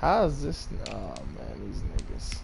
How is this? Oh man, these niggas.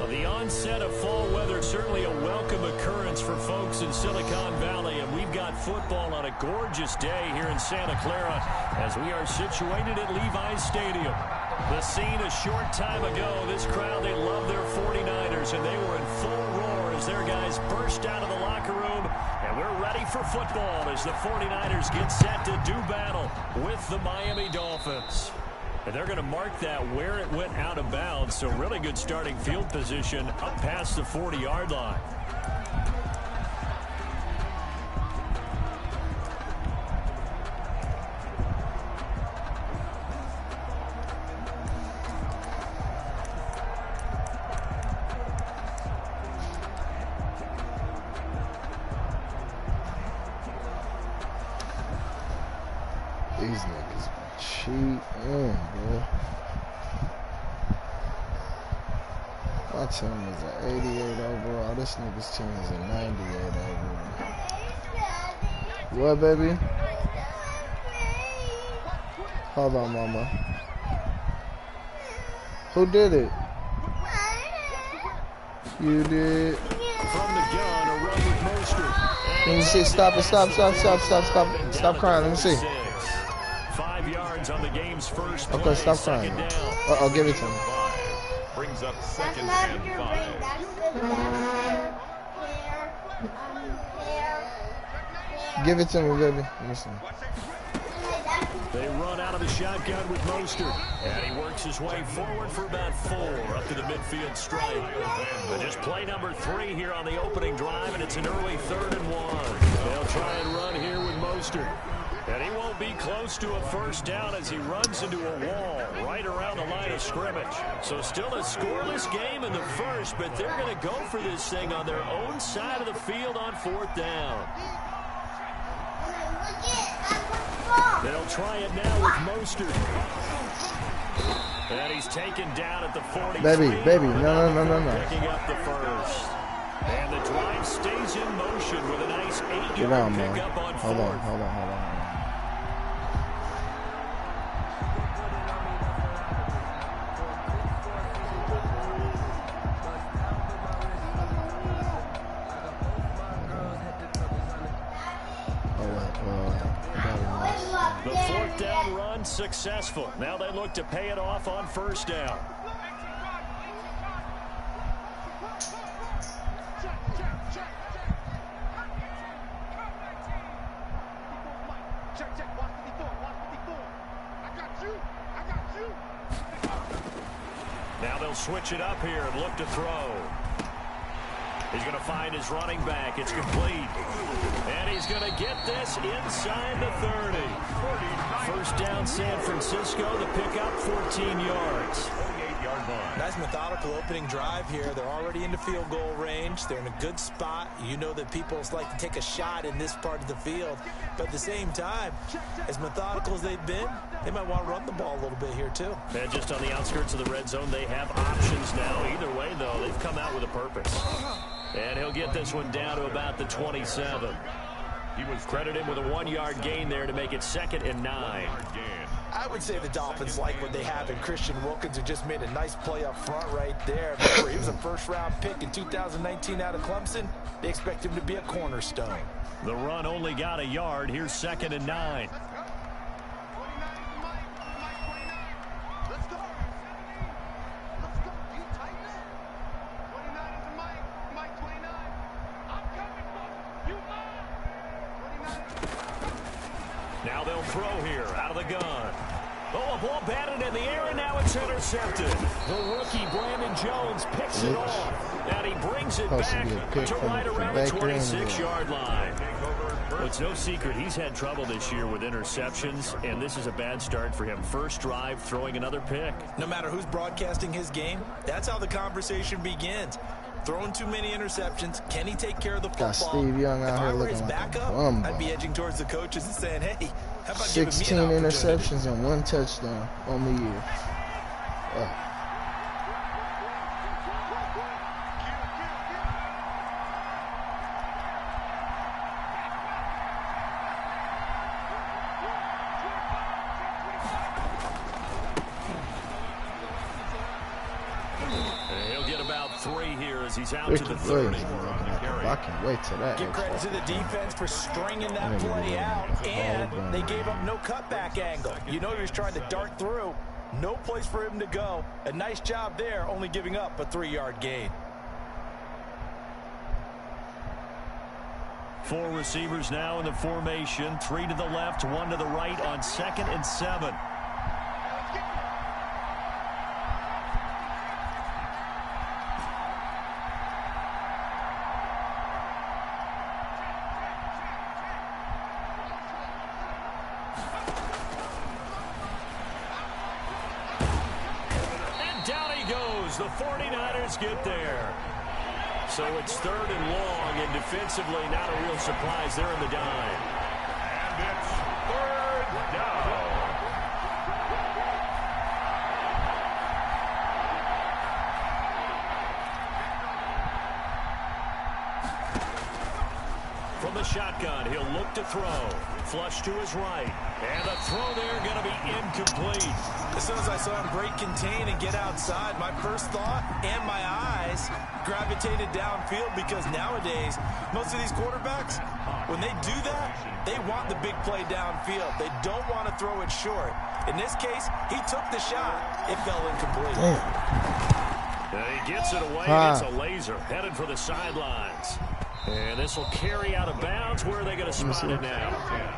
The onset of fall weather, certainly a welcome occurrence for folks in Silicon Valley, and we've got football on a gorgeous day here in Santa Clara as we are situated at Levi's Stadium. The scene a short time ago, this crowd, they love their 49ers, and they were in full roar as their guys burst out of the locker room, and we're ready for football as the 49ers get set to do battle with the Miami Dolphins. And they're going to mark that where it went out of bounds, so really good starting field position up past the 40-yard line. These niggas cheat in, bro. My team is an 88 overall. This nigga's team is a 98 overall. What, baby? Hold on, mama. Who did it? You did. From the gun, a run with Mostert. Let me see. Stop it. Stop crying. Let me see. 5 yards on the game's first play. Okay, stop crying. Uh-oh, give it to me. Brings up second and 5. Give it to me, baby. Let me see. They run out of the shotgun with Mostert. And he works his way forward for about 4 up to the midfield stripe. And just play number 3 here on the opening drive, and it's an early 3rd and 1. They'll try and run here with Mostert. And he won't be close to a first down as he runs into a wall right around the line of scrimmage. So still a scoreless game in the first, but they're going to go for this thing on their own side of the field on 4th down. They'll try it now with Mostert. And he's taken down at the 43. Baby, no. Picking up the first. And the drive stays in motion with a nice 8-yard Get out, man. pickup on 4th. Hold on. The 4th down run successful. Now they look to pay it off on 1st down. Now they'll switch it up here and look to throw. He's going to find his running back. It's complete. And he's going to get this inside the 30. 1st down San Francisco. The pickup 14 yards. Nice methodical opening drive here. They're already into field goal range. They're in a good spot. You know that people like to take a shot in this part of the field. But at the same time, as methodical as they've been, they might want to run the ball a little bit here too. And just on the outskirts of the red zone, they have options now. Either way, though, they've come out with a purpose. And he'll get this one down to about the 27. He was credited with a 1-yard gain there to make it 2nd and 9. I would say the Dolphins like what they have in Christian Wilkins, who just made a nice play up front right there. Remember, he was a first-round pick in 2019 out of Clemson. They expect him to be a cornerstone. The run only got a yard. Here's 2nd and 9. Now they'll throw here out of the gun. Oh, a ball batted in the air, and now it's intercepted. The rookie, Brandon Jones, picks it off, and he brings it back to right around the 26-yard line. Well, it's no secret he's had trouble this year with interceptions, and this is a bad start for him. First drive, throwing another pick. No matter who's broadcasting his game, that's how the conversation begins. Throwing too many interceptions. Can he take care of the football? Got Steve Young out here looking like backup, a bum. I'd be edging towards the coaches and saying, hey, how about 16 giving me an interceptions and 1 touchdown on the year. He's out to the 30. I can wait till that. Give credit to the defense for stringing that play out, and they gave up no cutback angle. You know he was trying to dart through. No place for him to go. A nice job there, only giving up a 3-yard gain. 4 receivers now in the formation. 3 to the left, 1 to the right on 2nd and 7. The 49ers get there. So it's 3rd and long, and defensively not a real surprise. They're in the dime. And it's 3rd down. From the shotgun, he'll look to throw. Flush to his right. And the throw there going to be incomplete. As soon as I saw him break contain and get outside, my first thought and my eyes gravitated downfield, because nowadays, most of these quarterbacks, when they do that, they want the big play downfield. They don't want to throw it short. In this case, he took the shot. It fell incomplete. He gets it away, and it's a laser headed for the sidelines. And this will carry out of bounds. Where are they going to spot it now?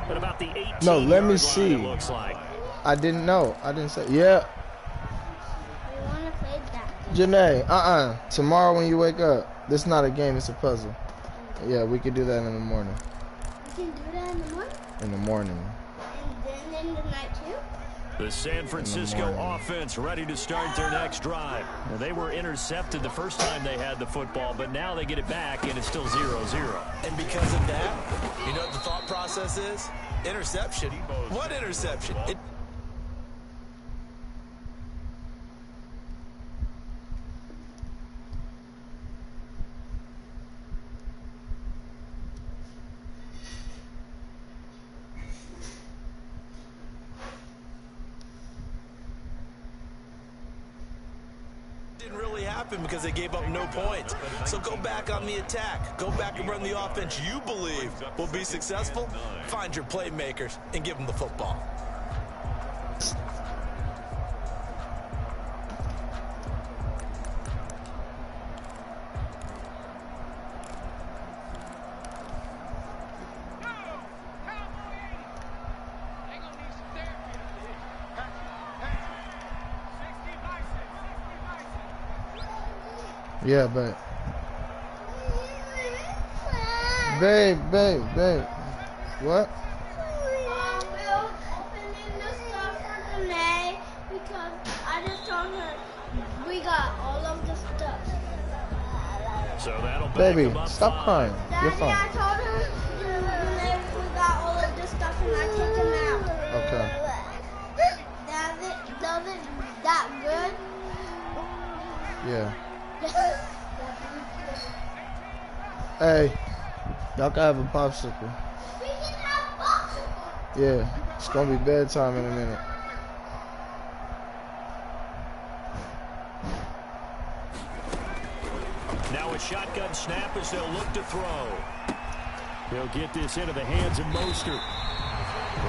At about the 18-yard no, let me line, see. it looks like. I didn't know. I didn't say. Yeah. We want to play that. Janae, tomorrow when you wake up, this is not a game, it's a puzzle. Yeah, we could do that in the morning. We can do that in the morning? In the morning. And then in the night too? The San Francisco offense ready to start their next drive. Now, they were intercepted the first time they had the football, but now they get it back, and it's still 0-0. And because of that, you know what the thought process is? Interception. What interception? Didn't really happen because they gave up no points. So go back on the attack. Go back and run the offense you believe will be successful. Find your playmakers and give them the football. Yeah, babe. Babe. What? We're opening the stuff for Renee because I just told her we got all of the stuff. So that'll back Baby, them up stop 5. crying. You're Daddy, fine. I told her Renee we got all of the stuff and I take them out. Okay. Does it that good? Yeah. Hey, y'all can have a popsicle. We can have popsicle. Yeah, it's gonna be bedtime in a minute. Now a shotgun snap as they'll look to throw. They'll get this into the hands of Mostert.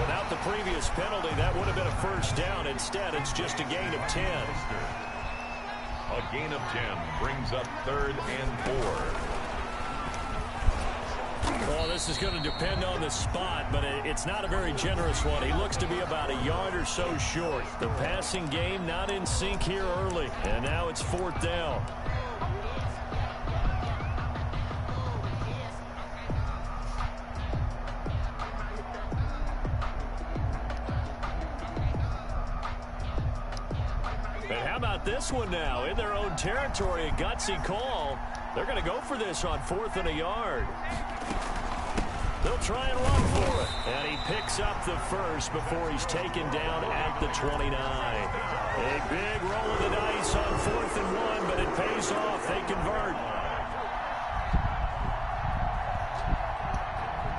Without the previous penalty, that would have been a first down. Instead, it's just a gain of 10. A gain of 10 brings up 3rd and 4. Well, this is going to depend on the spot, but it's not a very generous one. He looks to be about a yard or so short. The passing game not in sync here early, and now it's 4th down. And how about this one now? In their own territory, a gutsy call. They're going to go for this on 4th and a yard. They'll try and run for it. And he picks up the first before he's taken down at the 29. A big roll of the dice on 4th and 1, but it pays off. They convert.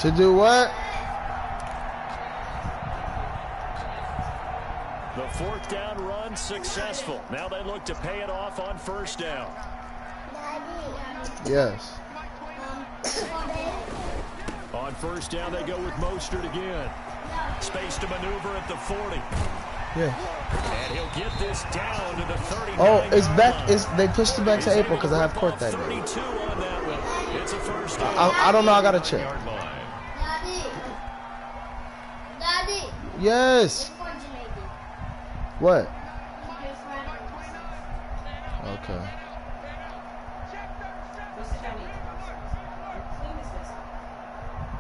To do what? The 4th down run successful. Now they look to pay it off on 1st down. Yes. On 1st down, they go with Mostert again. Space to maneuver at the 40. Yeah. And he'll get this down to the 39. Oh, it's back. They pushed it back to April because I have court that day. 32 on that one. It's a 1st down. I don't know. I gotta check. Daddy. Yes. What? Okay.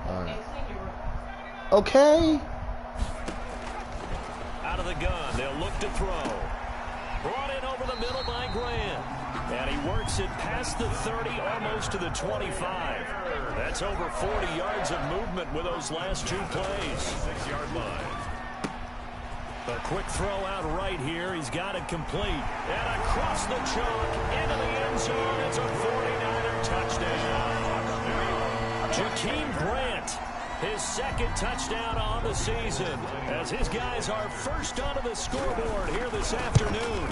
Alright. Okay. Out of the gun, they'll look to throw. Brought in over the middle by Grant. And he works it past the 30, almost to the 25. That's over 40 yards of movement with those last 2 plays. 6-yard line. A quick throw out right here. He's got it complete. And across the chalk into the end zone. It's a 49er touchdown. Jakeem Grant, his 2nd touchdown on the season, as his guys are first onto the scoreboard here this afternoon.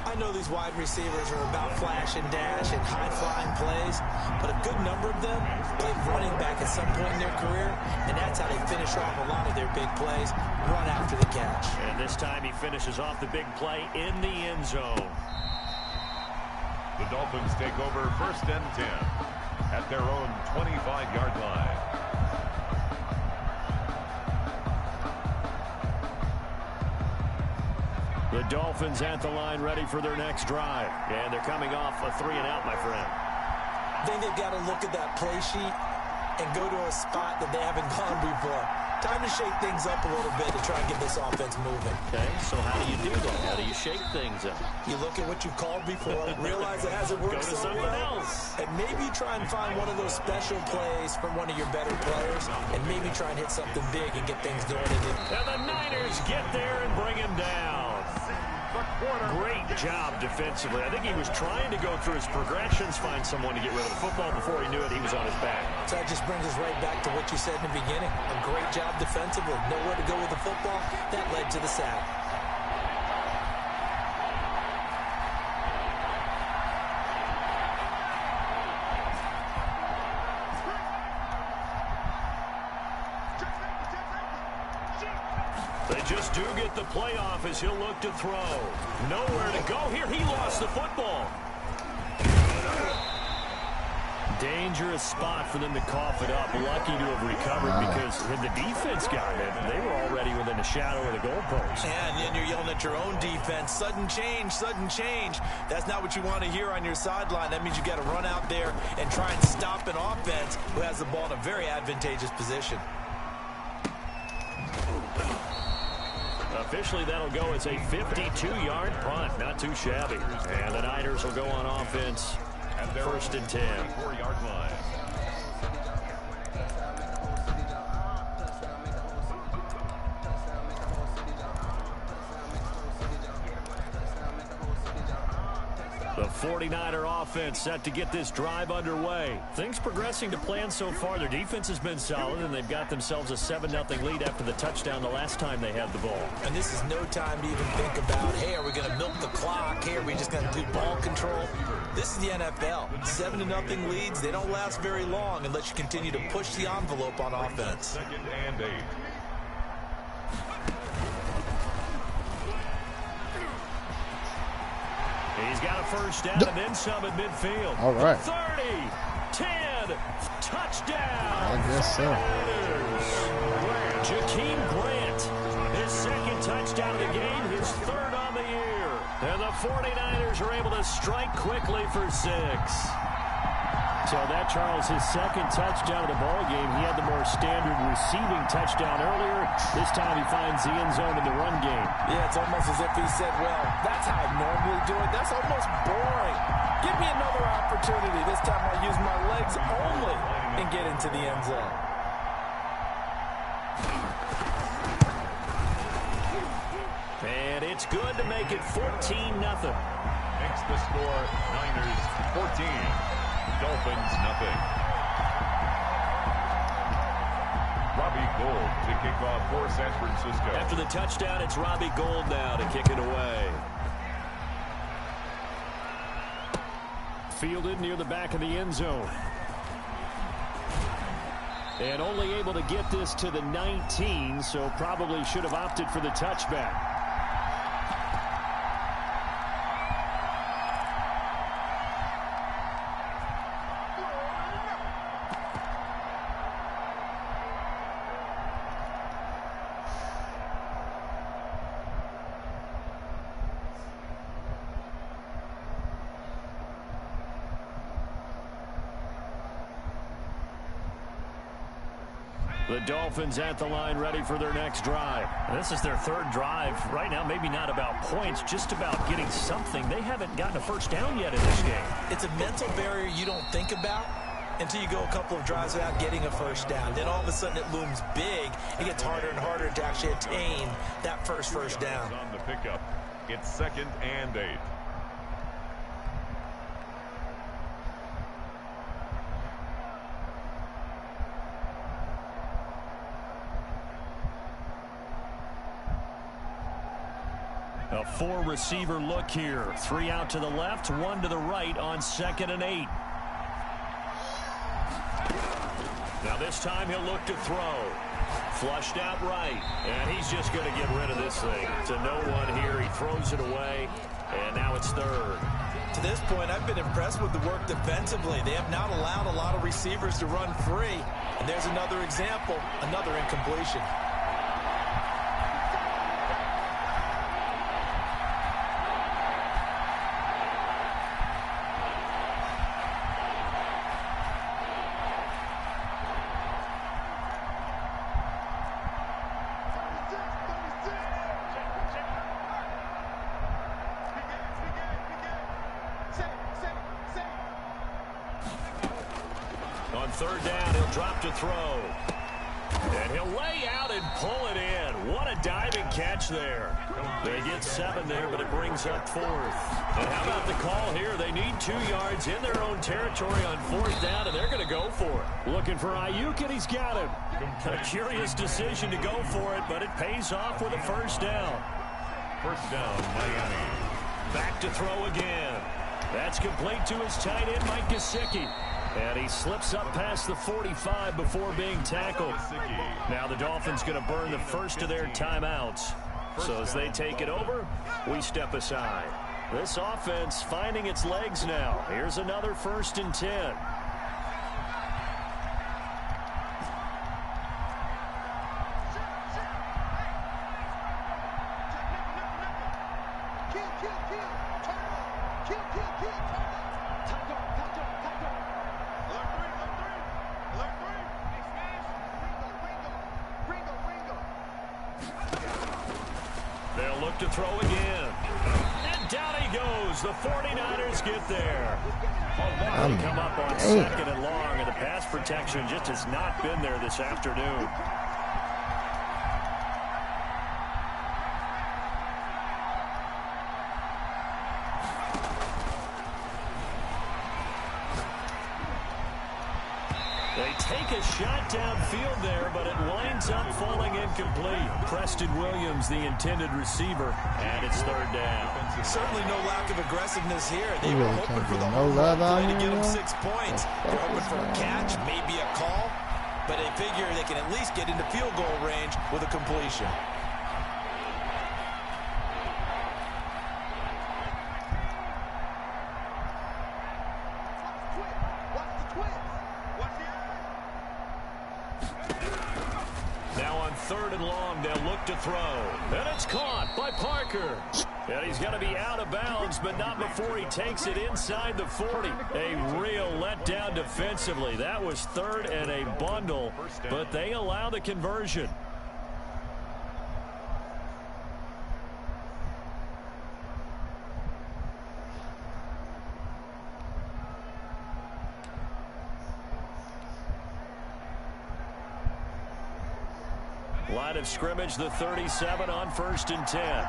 I know these wide receivers are about flash and dash and high-flying plays, but a good number of them played running back at some point in their career, and that's how they finish off a lot of their big plays, run after the catch. And this time he finishes off the big play in the end zone. The Dolphins take over 1st and 10 at their own 25-yard line. The Dolphins at the line ready for their next drive. And they're coming off a 3-and-out, my friend. I think they've got to look at that play sheet and go to a spot that they haven't gone before. Time to shake things up a little bit to try and get this offense moving. Okay, so how do you do that? How do you shake things up? You look at what you've called before, realize it hasn't worked Go to so something well, else. and maybe try and find one of those special plays from one of your better players, and maybe try and hit something big and get things going. And the Niners get there and bring him down. Great job defensively. I think he was trying to go through his progressions, find someone to get rid of the football. Before he knew it, he was on his back. So that just brings us right back to what you said in the beginning. A great job defensively. Nowhere to go with the football. That led to the sack. They just do get the playoff as he'll look to throw. Nowhere to go here. He lost the football. Dangerous spot for them to cough it up. Lucky to have recovered because when the defense got it, they were already within a shadow of the goalpost. And then you're yelling at your own defense. Sudden change, sudden change. That's not what you want to hear on your sideline. That means you got to run out there and try and stop an offense who has the ball in a very advantageous position. Officially, that'll go as a 52-yard punt. Not too shabby. And the Niners will go on offense at 1st and 10. 4-yard line. The 49er offense set to get this drive underway. Things progressing to plan so far. Their defense has been solid, and they've got themselves a 7-0 lead after the touchdown the last time they had the ball. And this is no time to even think about, hey, are we going to milk the clock? Hey, are we just going to do ball control? This is the NFL. 7-0 leads, they don't last very long unless you continue to push the envelope on offense. 2nd and 8. He's got a first down and then some at midfield. All right. 30, 10, in. Touchdown. I guess so. Jakeem Grant, his second touchdown of the game, his third on the year. And the 49ers are able to strike quickly for 6. So that, Charles, his second touchdown of the ball game. He had the more standard receiving touchdown earlier. This time he finds the end zone in the run game. Yeah, it's almost as if he said, well, that's how I normally do it. That's almost boring. Give me another opportunity. This time I'll use my legs only and get into the end zone. And it's good to make it 14-0. Makes the score Niners 14. Dolphins nothing. Robbie Gould to kick off for San Francisco. After the touchdown, it's Robbie Gould now to kick it away. Fielded near the back of the end zone. And only able to get this to the 19, so probably should have opted for the touchback. The Dolphins at the line, ready for their next drive. This is their third drive. Right now, maybe not about points, just about getting something. They haven't gotten a first down yet in this game. It's a mental barrier you don't think about until you go a couple of drives without getting a first down. Then all of a sudden it looms big. It gets harder and harder to actually attain that first down. On the pickup, it's 2nd and 8. A 4-receiver look here. 3 out to the left, 1 to the right on 2nd and 8. Now this time he'll look to throw. Flushed out right. And he's just going to get rid of this thing. To no one here. He throws it away. And now it's 3rd. To this point, I've been impressed with the work defensively. They have not allowed a lot of receivers to run free. And there's another example, another incompletion. On 3rd down, he'll drop to throw. And he'll lay out and pull it in. What a diving catch there. They get 7 there, but it brings up 4th. And how about the call here? They need 2 yards in their own territory on 4th down, and they're going to go for it. Looking for Ayuk, and he's got him. A curious decision to go for it, but it pays off with a 1st down. 1st down, Miami. Back to throw again. That's complete to his tight end, Mike Gesicki. And he slips up past the 45 before being tackled. Now the Dolphins going to burn the first of their timeouts. So as they take it over, we step aside. This offense finding its legs now. Here's another 1st and 10. They'll look to throw again. And down he goes. The 49ers get there. They come up on 2nd and long, and the pass protection just has not been there this afternoon. They take a shot downfield there, but it winds up falling incomplete. Preston Williams, the intended receiver, and it's 3rd down. Certainly no lack of aggressiveness here. They You were really hoping can't for get the no home love run out play to here, get them man. 6 points. They're hoping for a catch, maybe a call, but they figure they can at least get into field goal range with a completion. 3rd and long. They'll look to throw. And it's caught by Parker. And he's going to be out of bounds, but not before he takes it inside the 40. A real letdown defensively. That was 3rd and a bundle, but they allow the conversion. Line of scrimmage, the 37 on 1st and 10.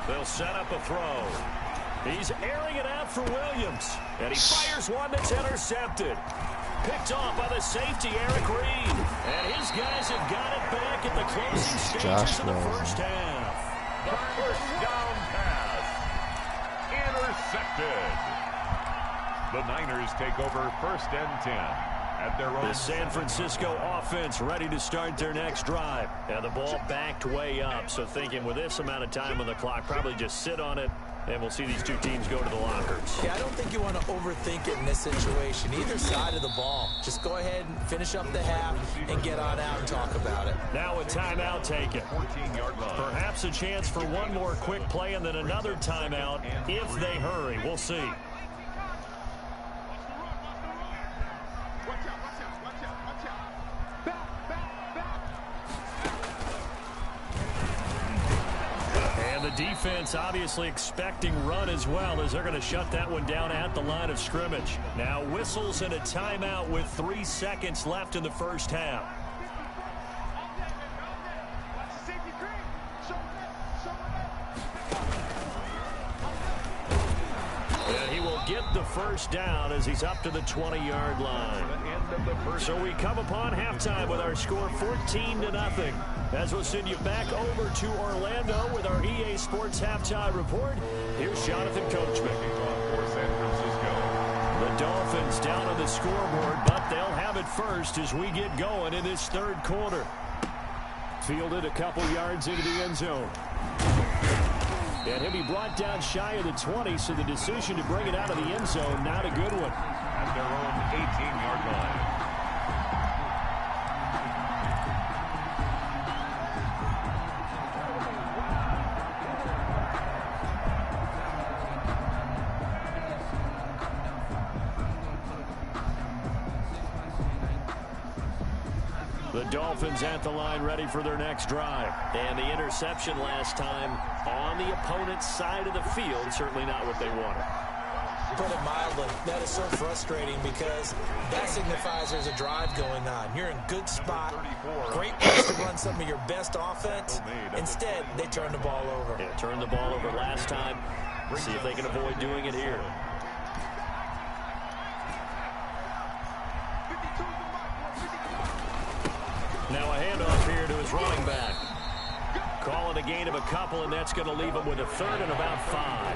They'll set up a throw. He's airing it out for Williams. And he fires one that's intercepted. Picked off by the safety, Eric Reed. And his guys have got it back at the closing stages of the first half. The first down pass. Intercepted. The Niners take over 1st and 10 at their own. The San Francisco offense ready to start their next drive. And the ball backed way up. So thinking with this amount of time on the clock, probably just sit on it, and we'll see these two teams go to the lockers. Yeah, I don't think you want to overthink it in this situation. Either side of the ball. Just go ahead and finish up the half and get on out and talk about it. Now a timeout taken. 14-yard line. Perhaps a chance for one more quick play and then another timeout if they hurry. We'll see. Defense obviously expecting run as well, as they're going to shut that one down at the line of scrimmage. Now whistles and a timeout with 3 seconds left in the first half. And he will get the first down as he's up to the 20-yard line. So we come upon halftime with our score 14-0. As we'll send you back over to Orlando with our EA Sports Halftime Report, here's Jonathan Coachman. For San Francisco. The Dolphins down on the scoreboard, but they'll have it first as we get going in this 3rd quarter. Fielded a couple yards into the end zone. And he'll be brought down shy of the 20, so the decision to bring it out of the end zone, not a good one. At their own 18-yard line. The Dolphins at the line ready for their next drive. And the interception last time on the opponent's side of the field, certainly not what they wanted. Put it mildly, that is so frustrating because that signifies there's a drive going on. You're in good spot, great place to run some of your best offense. Instead, they turn the ball over. Yeah, turned the ball over last time. See if they can avoid doing it here. Now a handoff here to his running back. Calling a gain of a couple, and that's going to leave him with a 3rd and about 5.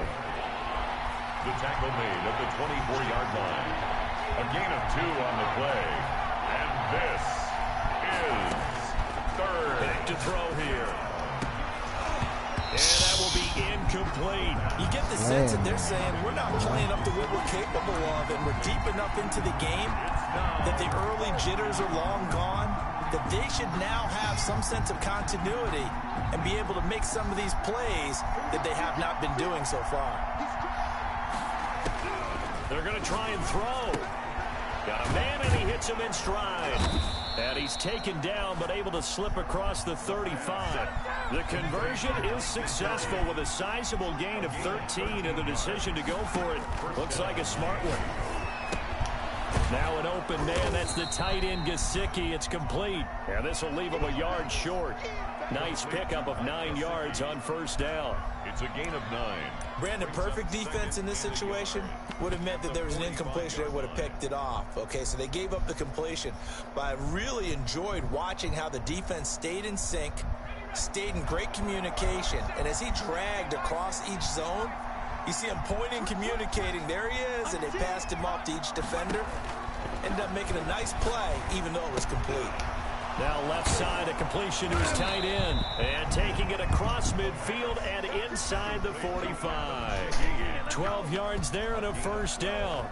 The tackle made at the 24-yard line. A gain of 2 on the play. And this is 3rd. Back to throw here. And that will be incomplete. You get the sense that they're saying we're not playing up to what we're capable of, and we're deep enough into the game that the early jitters are long gone, that they should now have some sense of continuity and be able to make some of these plays that they have not been doing so far. They're going to try and throw. Got a man, and he hits him in stride. And he's taken down, but able to slip across the 35. The conversion is successful with a sizable gain of 13, and the decision to go for it looks like a smart one. Now an open man. That's the tight end, Gesicki. It's complete. And this will leave him a yard short. Nice pickup of 9 yards on first down. It's a gain of 9. Brandon, perfect defense in this situation would have meant that there was an incompletion. They would have picked it off. Okay, so they gave up the completion. But I really enjoyed watching how the defense stayed in sync, stayed in great communication. And as he dragged across each zone, you see him pointing, communicating. There he is, and they passed him off to each defender. Ended up making a nice play, even though it was complete. Now left side, a completion to his tight end. And taking it across midfield and inside the 45. 12 yards there and a first down.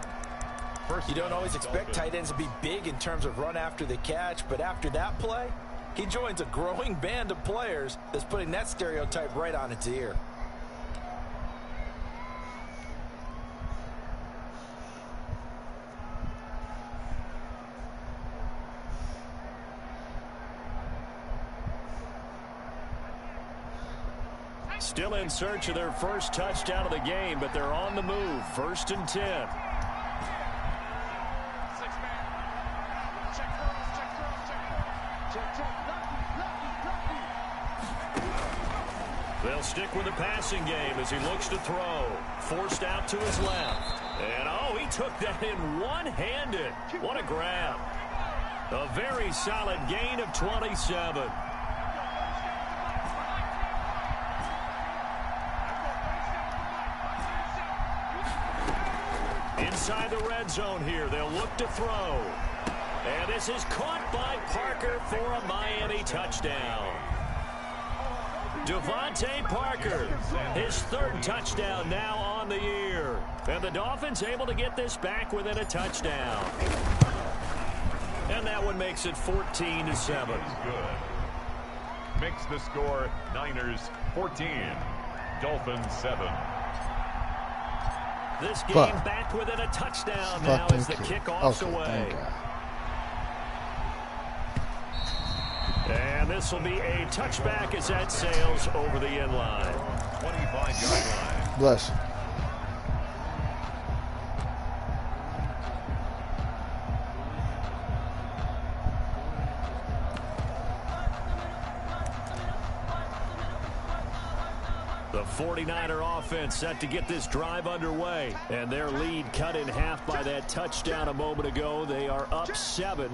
First You don't always expect tight ends to be big in terms of run after the catch, but after that play, he joins a growing band of players that's putting that stereotype right on its ear. Still in search of their first touchdown of the game, but they're on the move. 1st and 10. They'll stick with the passing game as he looks to throw. Forced out to his left. And, oh, he took that in one-handed. What a grab. A very solid gain of 27. Inside the red zone here, they'll look to throw. And this is caught by Parker for a Miami touchdown. Devontae Parker, his 3rd touchdown now on the year. And the Dolphins able to get this back within a touchdown. And that one makes it 14-7. Good. Makes the score Niners 14, Dolphins 7. This game back within a touchdown now as the kickoff's away. And this will be a touchback as that sails over the end line. 25-yard line. Bless you. The 49er offense set to get this drive underway. And their lead cut in half by that touchdown a moment ago. They are up 7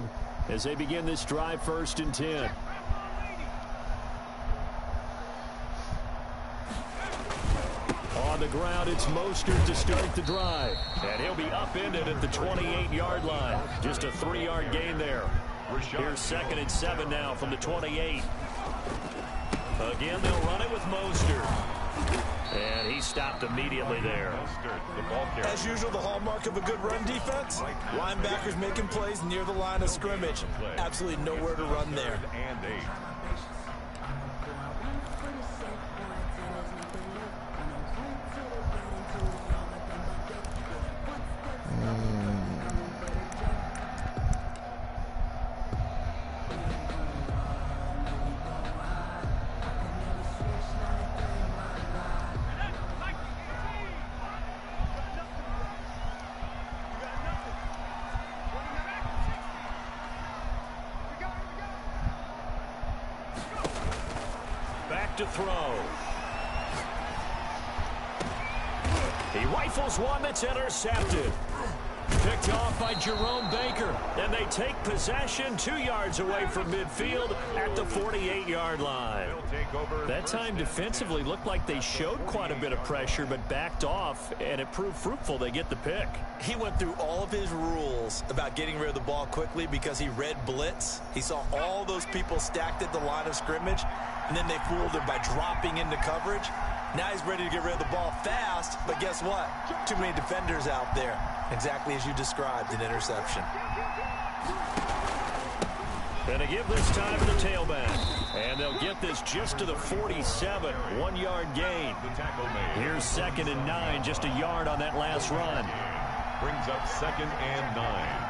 as they begin this drive 1st and 10. On the ground, it's Mostert to start the drive. And he'll be upended at the 28-yard line. Just a 3-yard gain there. Here's 2nd and 7 now from the 28. Again, they'll run it with Mostert. And he stopped immediately there. As usual, the hallmark of a good run defense, linebackers making plays near the line of scrimmage. Absolutely nowhere to run there. And 8. To throw. He rifles one that's intercepted. Picked off by Jerome Baker. And they take possession 2 yards away from midfield at the 48-yard line. That time defensively looked like they showed quite a bit of pressure but backed off, and it proved fruitful. They get the pick. He went through all of his rules about getting rid of the ball quickly because he read blitz. He saw all those people stacked at the line of scrimmage, and then they fooled him by dropping into coverage. Now he's ready to get rid of the ball fast, but guess what? Too many defenders out there. Exactly as you described, an interception. Gonna give this time to the tailback. And they'll get this just to the 47, 1-yard gain. Here's 2nd and 9, just a yard on that last run. Brings up 2nd and 9.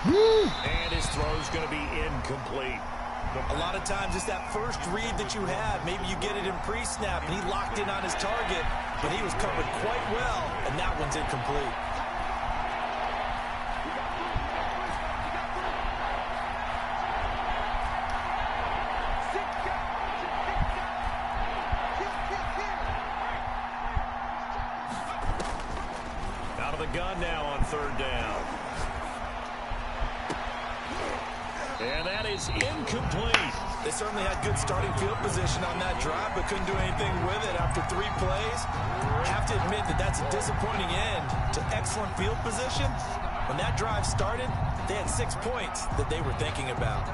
And his throw's going to be incomplete. A lot of times it's that first read that you have. Maybe you get it in pre-snap, and he locked in on his target, but he was covered quite well, and that one's incomplete. Out of the gun now on 3rd down. And that is incomplete. They certainly had good starting field position on that drive, but couldn't do anything with it after 3 plays. Have to admit that that's a disappointing end to excellent field position. When that drive started, they had 6 points that they were thinking about.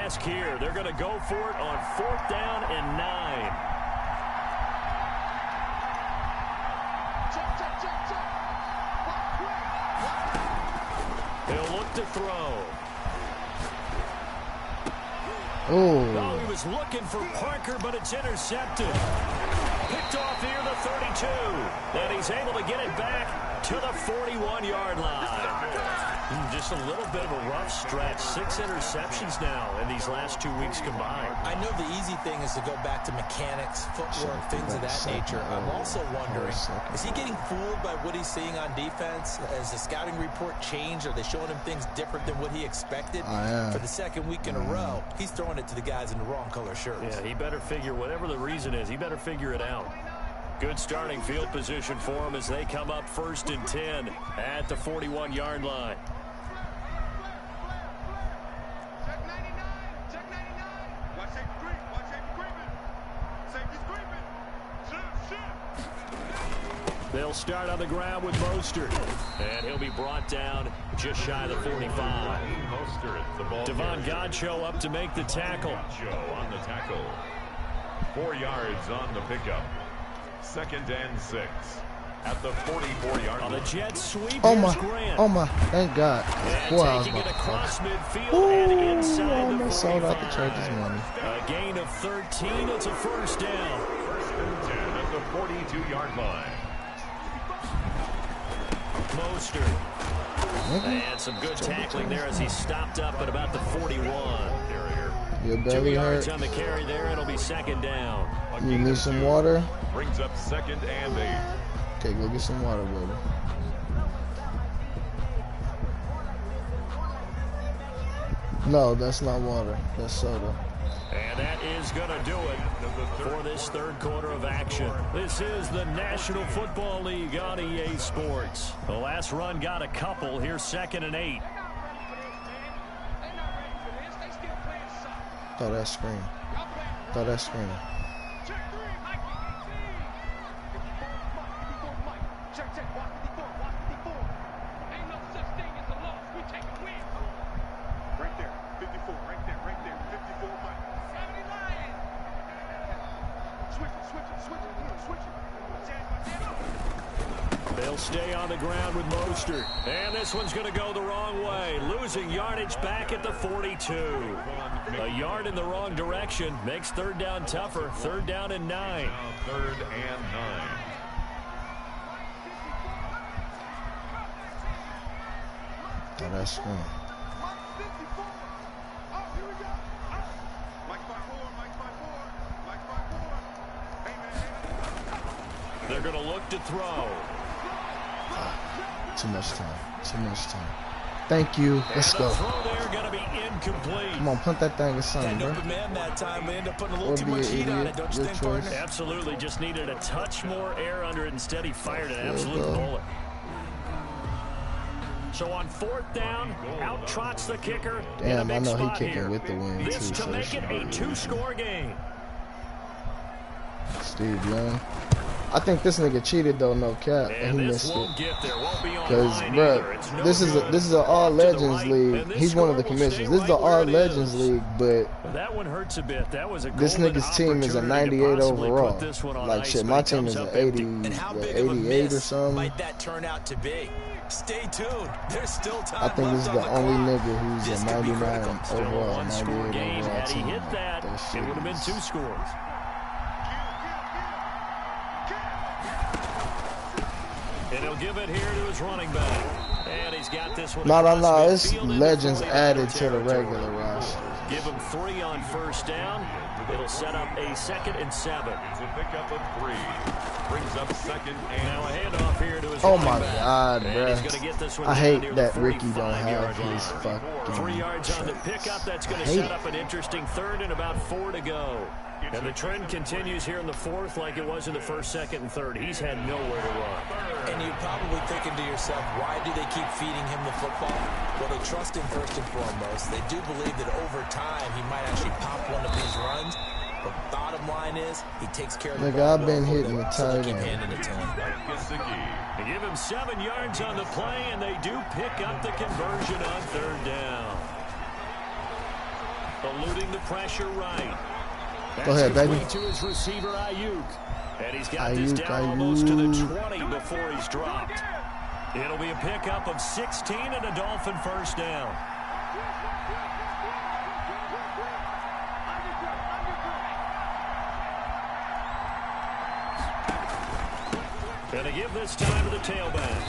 task here. They're going to go for it on 4th down and 9. He'll look to throw. Oh, he was looking for Parker, but it's intercepted. Picked off near the 32. And he's able to get it back to the 41-yard line. Just a little bit of a rough stretch. 6 interceptions now in these last 2 weeks combined. I know the easy thing is to go back to mechanics, footwork, things of that nature. I'm also wondering, is he getting fooled by what he's seeing on defense? Has the scouting report changed? Are they showing him things different than what he expected? For the second week in a row, he's throwing it to the guys in the wrong color shirts. Yeah, he better figure, whatever the reason is, he better figure it out. Good starting field position for him as they come up 1st and 10 at the 41-yard line. They'll start on the ground with Mostert, and he'll be brought down just shy of the 45. Devon Godchaux up to make the tackle. On the tackle. 4 yards on the pickup. 2nd and 6 at the 44-yard line. On the jet sweep, oh my, thank God. And taking it across midfield and inside the 45. Sold out the church's money. A gain of 13. It's a 1st down. 1st and 10 at the 42-yard line. Mostert. And some good tackling there as he stopped up at about the 41. Your 2 belly yards hurt. on the carry there. It'll be 2nd down. You need some water? Brings up 2nd and 8. Okay, go get some water, baby. No, that's not water. That's soda. And that is going to do it for this 3rd quarter of action. This is the National Football League on EA Sports. The last run got a couple. Here's 2nd and 8. Throw that screen. Throw that screen. They'll stay on the ground with Mostert. And this one's going to go the wrong way. Losing yardage back at the 42. A yard in the wrong direction makes 3rd down tougher. 3rd down and 9. 3rd and 9. Oh, that's screen. They're going to look to throw. Too much time. Too much time. Thank you. Let's go. Throw there going to be incomplete. Come on, punt that thing or something, bro. Open man that time. They end up putting a little too much heat on it, don't you think, partner? Absolutely. Just needed a touch more air under it. Instead, he fired an absolute bullet. So on 4th down, out trots the kicker. Damn, I know he kicking here. with the wing, This too. to make it a 2-score game. Steve Young. I think this nigga cheated though, no cap, and he missed it. Because, bro, this is an All Legends league. He's one of the commissioners. This is the All Legends league, but that one hurts a bit. That was a this nigga's team is a 98 overall. Like shit, my team is an 80, 88 or something. Might that turn out to be? Stay tuned. There's still time. I think this is the only nigga who's a 99 overall, 98 overall overall team. Had he hit that, it would have been 2 scores. And he'll give it here to his running back. And he's got this one. No. It's Legends added to the regular roster. Give him 3 on 1st down. It'll set up a 2nd and 7. It's a pickup of 3. Brings up 2nd and now a handoff here to his oh running my back. God, bro. I hate that Ricky don't have his fucking 3 yards on the pickup. That's going to set up an interesting 3rd and about 4 to go. And the trend continues here in the 4th like it was in the 1st, 2nd, and 3rd. He's had nowhere to run. And you're probably thinking to yourself, why do they keep feeding him the football? Well, they trust him first and foremost. They do believe that over time he might actually pop one of these runs. But bottom line is, he takes care of the ball. I've been hitting the tight end. They give him 7 yards on the play, and they do pick up the conversion on 3rd down. Eluding the pressure right. Go ahead, baby. To his receiver, Ayuk. And he's got this down almost to the 20 before he's dropped. It'll be a pickup of 16 and a Dolphin first down. Gonna give this time to the tailback.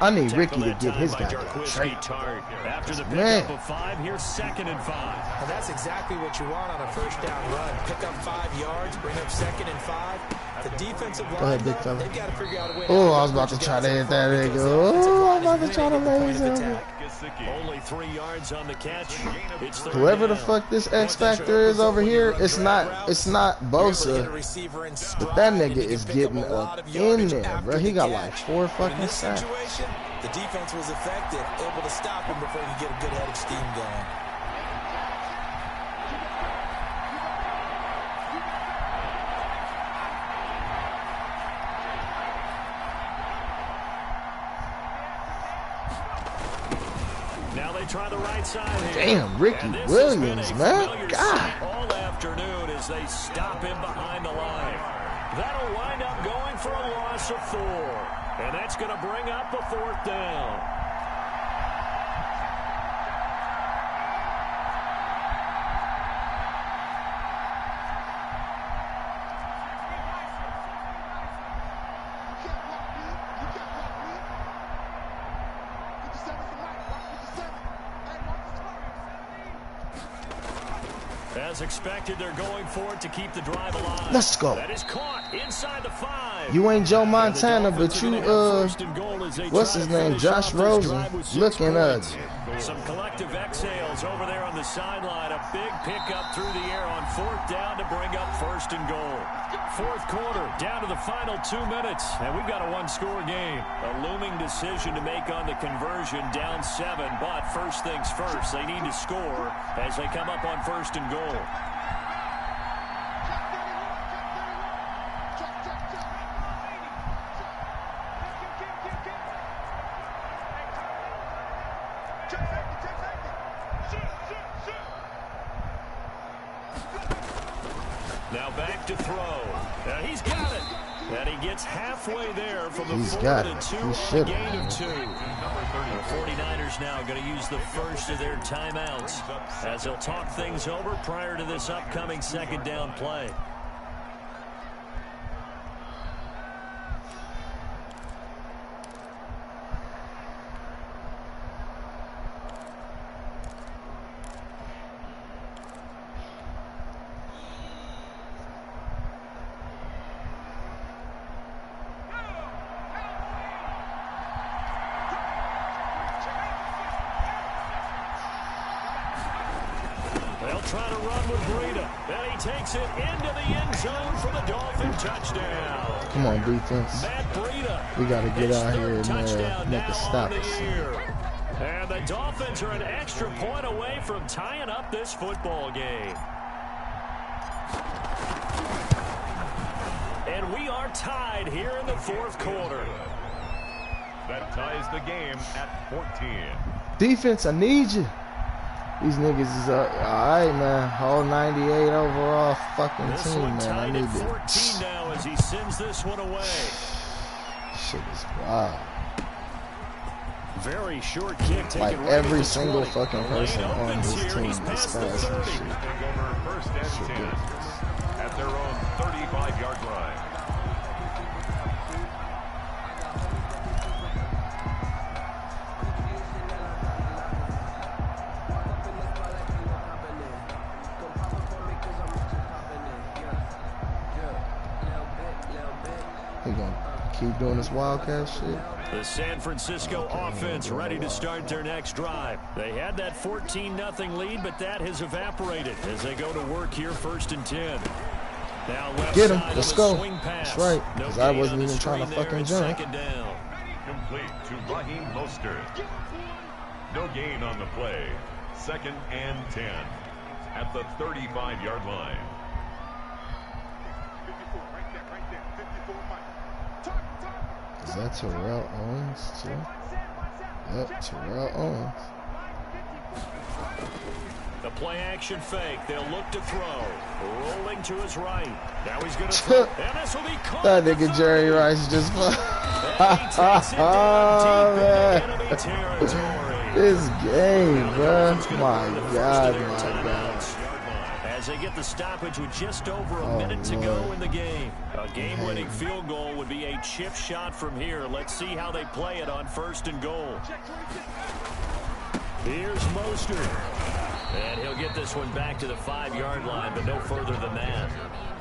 I need Ricky to get his goddamn straight. After the pickup of 5, here's 2nd and 5. And that's exactly what you want on a first down run. Pick up 5 yards, bring up 2nd and 5. The defensive line, they've got to figure out a way to... Oh, I was about to try to hit that nigga. Oh, I was about to try to lay him. Only 3 yards on the catch. Whoever the fuck this X Factor is over here, it's not Bosa. But that nigga is getting up in there, bro. He got like 4 fucking sacks. The defense was effective, able to stop him before he could get a good head of steam going. Now they try the right side here. Damn, Ricky Williams, man. God. All afternoon as they stop him behind the line. That'll wind up going for a loss of 4. And that's going to bring up a 4th down. As expected, they're going for it to keep the drive alive. Let's go. That is caught inside the 5. You ain't Joe Montana, but you, what's his name? Josh Rosen. Looking ugly. Some collective exhales over there on the sideline. A big pickup through the air on 4th down to bring up 1st and goal. 4th quarter, down to the final 2 minutes, and we've got a 1-score game. A looming decision to make on the conversion, down 7, but first things first, they need to score as they come up on 1st and goal. Now back to throw. He's got it. And he gets halfway there from the 4th and 2 on a gain of 2. The 49ers now going to use the first of their timeouts as they'll talk things over prior to this upcoming 2nd down play. They'll try to run with Breida. And he takes it into the end zone for the Dolphin touchdown. Come on, defense. Matt Breida. We got to get out here and make a stop. And the Dolphins are an extra point away from tying up this football game. And we are tied here in the 4th quarter. That ties the game at 14. Defense, I need you. These niggas is all right, man. All 98 overall fucking this team, man. I need it. 14 now as he sends this one away. Shit is wild. Very short kick. Like every single fucking person on this team is fast and shit. Over 1st and 10 at their own 35-yard line. He gonna keep doing this wildcat shit. The San Francisco offense ready to start their next drive. They had that 14-0 lead, but that has evaporated as they go to work here 1st and 10. Now left Get him. side Let's on go. the swing pass. That's right. Because I wasn't even trying to screen fucking there, jump. 2nd down. Complete to Raheem Mostert. No gain on the play. 2nd and 10 at the 35-yard line. Is that Terrell Owens too? Yep, Terrell Owens. The play action fake. They'll look to throw. Rolling to his right. Now he's going to throw. And this will be caught. That nigga Jerry Rice just enemy territory. This game, bro. My God, my God. As they get the stoppage with just over a minute to go in the game. A game-winning field goal would be a chip shot from here. Let's see how they play it on 1st and goal. Here's Mostert. And he'll get this one back to the 5-yard line, but no further than that.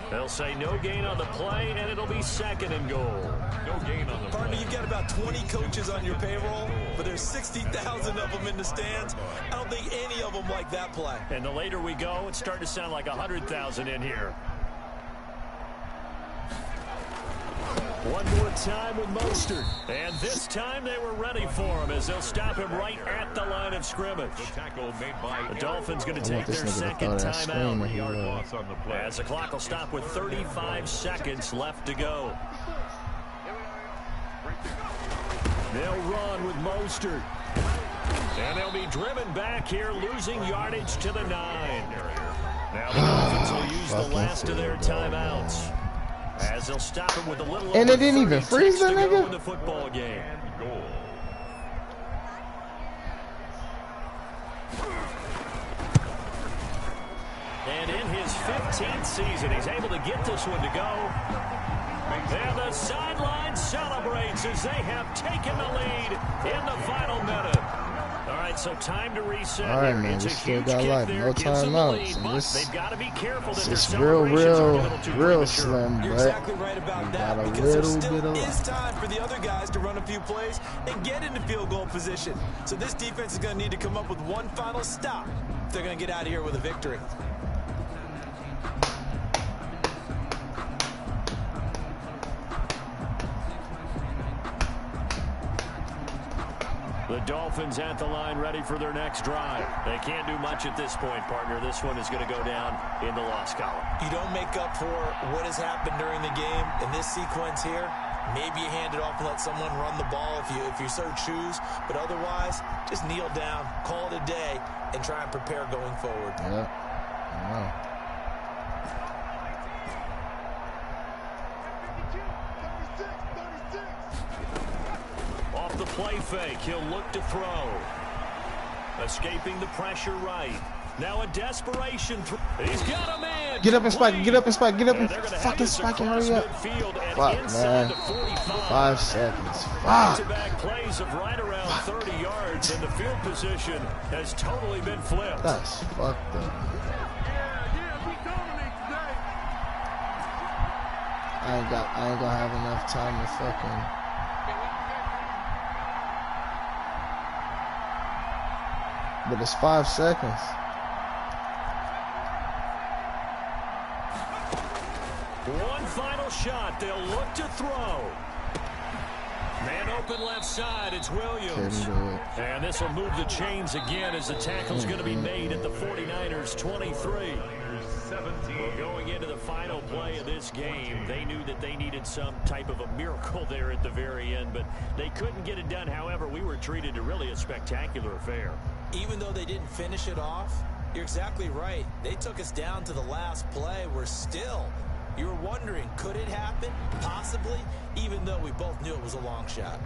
They'll say no gain on the play, and it'll be 2nd and goal. No gain on the play. Partner, you've got about 20 coaches on your payroll, but there's 60,000 of them in the stands. I don't think any of them like that play. And the later we go, it's starting to sound like 100,000 in here. One more time with Mostert. And this time they were ready for him as they'll stop him right at the line of scrimmage. The tackle made by the Dolphins going to take their 2nd timeout. As the clock will stop with 35 seconds left to go. They'll run with Mostert. And they'll be driven back here, losing yardage to the 9. Now the Dolphins will use the last of their timeouts. As they'll stop him with a little and it didn't even freeze the nigga. In the football game. And in his 15th season, he's able to get this one to go. And the sideline celebrates as they have taken the lead in the final minute. All right, so time to reset. All right, man. We still got like no timeouts. They've got to be careful that it's real slim, but you're exactly right about that, got a because there little still bit of is time for the other guys to run a few plays and get into field goal position. So this defense is going to need to come up with one final stop if they're going to get out of here with a victory. The Dolphins at the line, ready for their next drive. They can't do much at this point, partner. This one is going to go down in the loss column. You don't make up for what has happened during the game in this sequence here. Maybe you hand it off and let someone run the ball if you so choose. But otherwise, just kneel down, call it a day, and try and prepare going forward. Yeah. Wow. Off the play fake, he'll look to throw. Escaping the pressure right. Now a desperation throw. He's got a man. Get up and spike. Get up and spike. Get up and fucking spike and hurry up. Fuck, man. 5 seconds. Fuck. Back-to-back plays of right around 30 yards, and the field position has totally been flipped. That's fucked up. I ain't gonna have enough time to fucking. But it's 5 seconds. One final shot. They'll look to throw. Man open left side. It's Williams. And this will move the chains again as the tackle's going to be made at the 49ers 23. Well, going into the final play of this game, they knew that they needed some type of a miracle there at the very end, but they couldn't get it done. However, we were treated to really a spectacular affair. Even though they didn't finish it off, you're exactly right. They took us down to the last play. We're still, you were wondering, could it happen? Possibly, even though we both knew it was a long shot.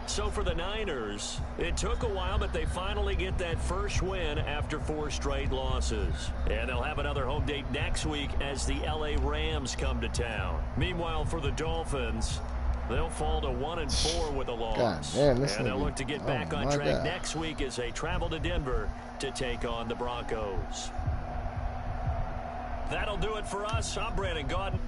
So for the Niners, it took a while, but they finally get that first win after 4 straight losses. And they'll have another home date next week as the LA Rams come to town. Meanwhile, for the Dolphins, they'll fall to 1-4 with a loss. God, man, and they'll look to get back on track next week as they travel to Denver to take on the Broncos. That'll do it for us. I'm Brandon Gaudin.